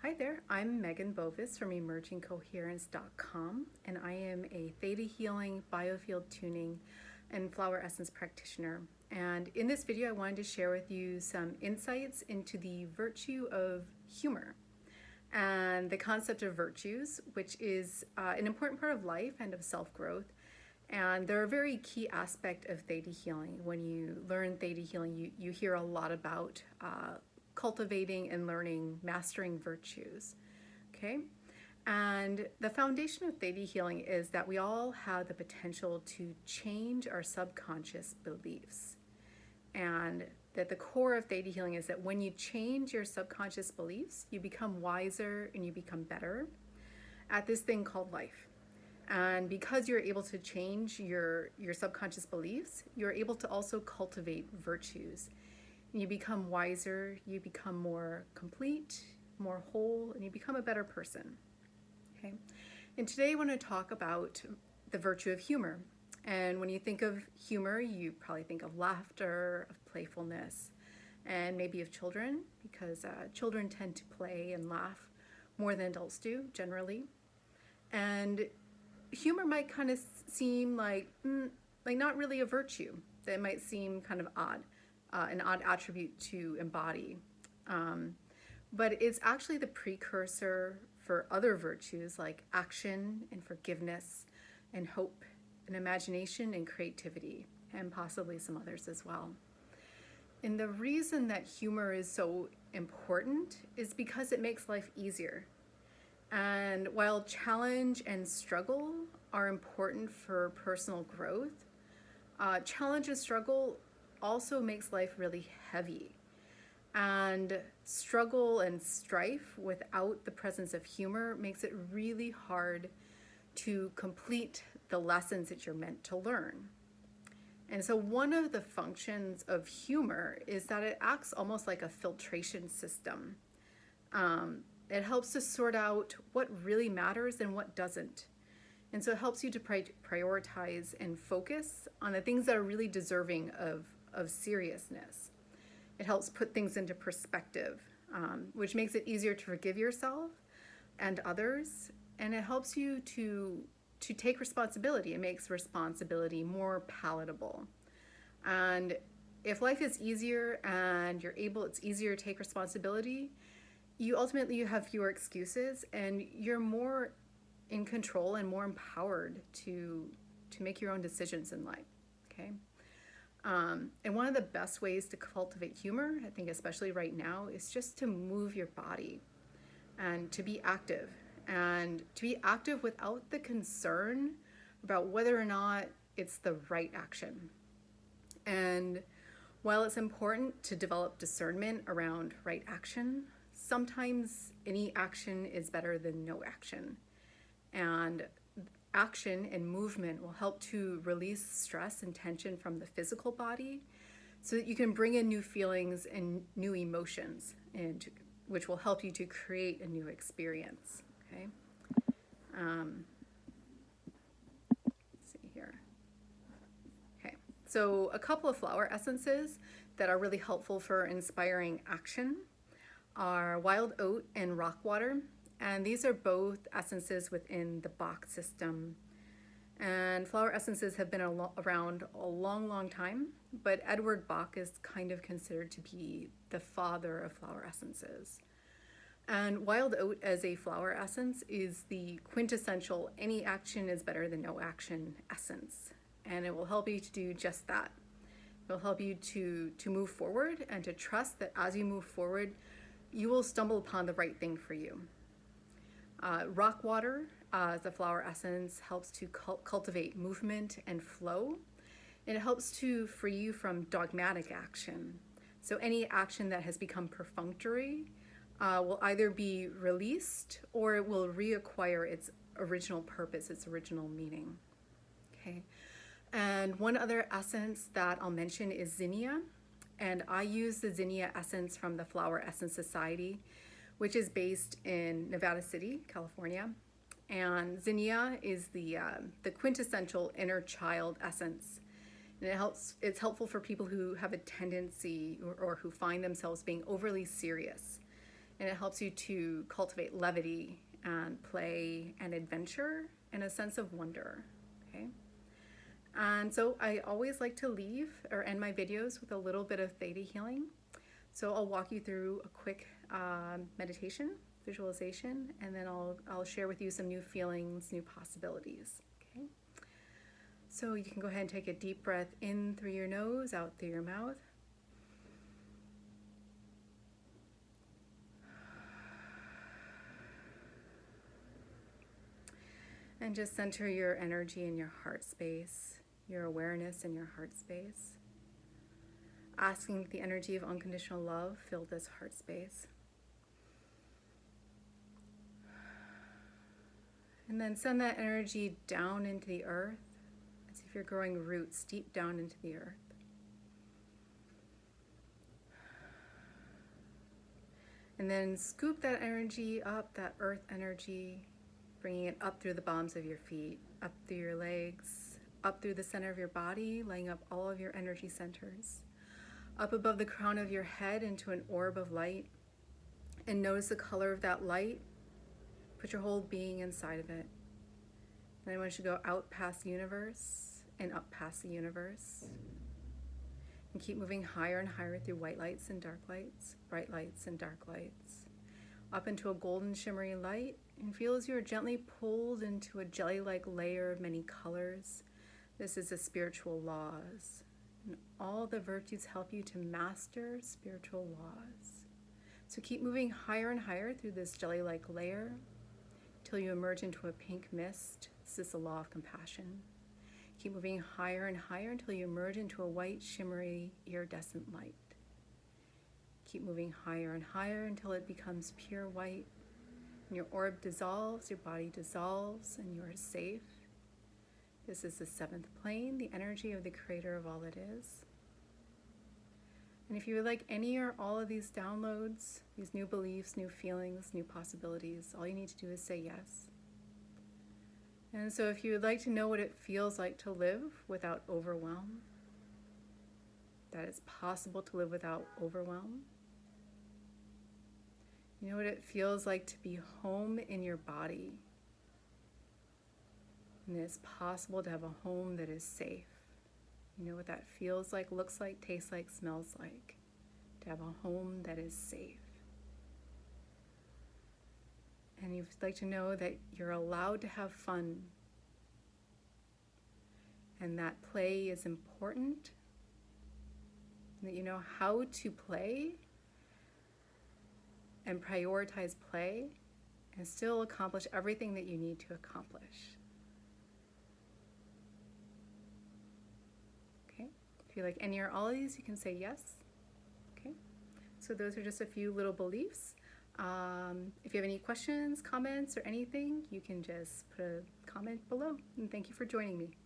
Hi there, I'm Megan Bovis from emergingcoherence.com, and I am a theta healing, biofield tuning, and flower essence practitioner. And in this video, I wanted to share with you some insights into the virtue of humor and the concept of virtues, which is an important part of life and of self-growth. And they're a very key aspect of theta healing. When you learn theta healing, you hear a lot about cultivating and learning, mastering virtues, okay? And the foundation of theta healing is that we all have the potential to change our subconscious beliefs. And that the core of theta healing is that when you change your subconscious beliefs, you become wiser and you become better at this thing called life. And because you're able to change your subconscious beliefs, you're able to also cultivate virtues. And you become wiser, you become more complete, more whole, and you become a better person. Okay? And today I want to talk about the virtue of humor. And when you think of humor, you probably think of laughter, of playfulness, and maybe of children, because children tend to play and laugh more than adults do, generally. And humor might kind of seem like not really a virtue. That might seem kind of odd. An odd attribute to embody. But it's actually the precursor for other virtues like action and forgiveness and hope and imagination and creativity, and possibly some others as well. And the reason that humor is so important is because it makes life easier. And while challenge and struggle are important for personal growth, challenge and struggle also makes life really heavy. And struggle and strife without the presence of humor makes it really hard to complete the lessons that you're meant to learn. And so one of the functions of humor is that it acts almost like a filtration system. It helps to sort out what really matters and what doesn't. And so it helps you to prioritize and focus on the things that are really deserving of seriousness. It helps put things into perspective, which makes it easier to forgive yourself and others, and it helps you to take responsibility. It makes responsibility more palatable. And if life is easier and it's easier to take responsibility, you have fewer excuses and you're more in control and more empowered to make your own decisions in life, okay? And one of the best ways to cultivate humor, I think especially right now, is just to move your body and to be active. And to be active without the concern about whether or not it's the right action. And while it's important to develop discernment around right action, sometimes any action is better than no action. And action and movement will help to release stress and tension from the physical body so that you can bring in new feelings and new emotions, and which will help you to create a new experience, okay? Let's see here. Okay, so a couple of flower essences that are really helpful for inspiring action are wild oat and rock water. And these are both essences within the Bach system. And flower essences have been around a long, long time, but Edward Bach is kind of considered to be the father of flower essences. And wild oat as a flower essence is the quintessential any action is better than no action essence. And it will help you to do just that. It will help you to move forward and to trust that as you move forward, you will stumble upon the right thing for you. Rock water as a flower essence helps to cultivate movement and flow. And it helps to free you from dogmatic action. So any action that has become perfunctory will either be released or it will reacquire its original purpose, its original meaning. Okay. And one other essence that I'll mention is zinnia. And I use the zinnia essence from the Flower Essence Society, which is based in Nevada City, California. And zinnia is the quintessential inner child essence. And it's helpful for people who have a tendency or who find themselves being overly serious. and it helps you to cultivate levity and play and adventure and a sense of wonder. Okay. And so I always like to leave or end my videos with a little bit of theta healing. So I'll walk you through a quick meditation, visualization, and then I'll share with you some new feelings, new possibilities. Okay. So you can go ahead and take a deep breath in through your nose, out through your mouth. And just center your energy in your heart space, your awareness in your heart space. Asking that the energy of unconditional love fill this heart space. And then send that energy down into the earth, as if you're growing roots deep down into the earth. And then scoop that energy up, that earth energy, bringing it up through the bottoms of your feet, up through your legs, up through the center of your body, lighting up all of your energy centers, up above the crown of your head into an orb of light. And notice the color of that light. Put your whole being inside of it. And I want you to go out past the universe and up past the universe. And keep moving higher and higher through white lights and dark lights, bright lights and dark lights, up into a golden shimmery light, and feel as you are gently pulled into a jelly-like layer of many colors. This is the spiritual laws. And all the virtues help you to master spiritual laws. So keep moving higher and higher through this jelly-like layer until you emerge into a pink mist. This is the law of compassion. Keep moving higher and higher until you emerge into a white, shimmery, iridescent light. Keep moving higher and higher until it becomes pure white. And your orb dissolves, your body dissolves, and you are safe. This is the seventh plane, the energy of the creator of all that is. And if you would like any or all of these downloads, these new beliefs, new feelings, new possibilities, all you need to do is say yes. And so if you would like to know what it feels like to live without overwhelm, that it's possible to live without overwhelm. You know what it feels like to be home in your body. And it's possible to have a home that is safe. You know what that feels like, looks like, tastes like, smells like. To have a home that is safe. And you'd like to know that you're allowed to have fun. And that play is important. And that you know how to play and prioritize play and still accomplish everything that you need to accomplish. Okay? If you like any or all of these, you can say yes. Okay? So those are just a few little beliefs. If you have any questions, comments, or anything, you can just put a comment below. And thank you for joining me.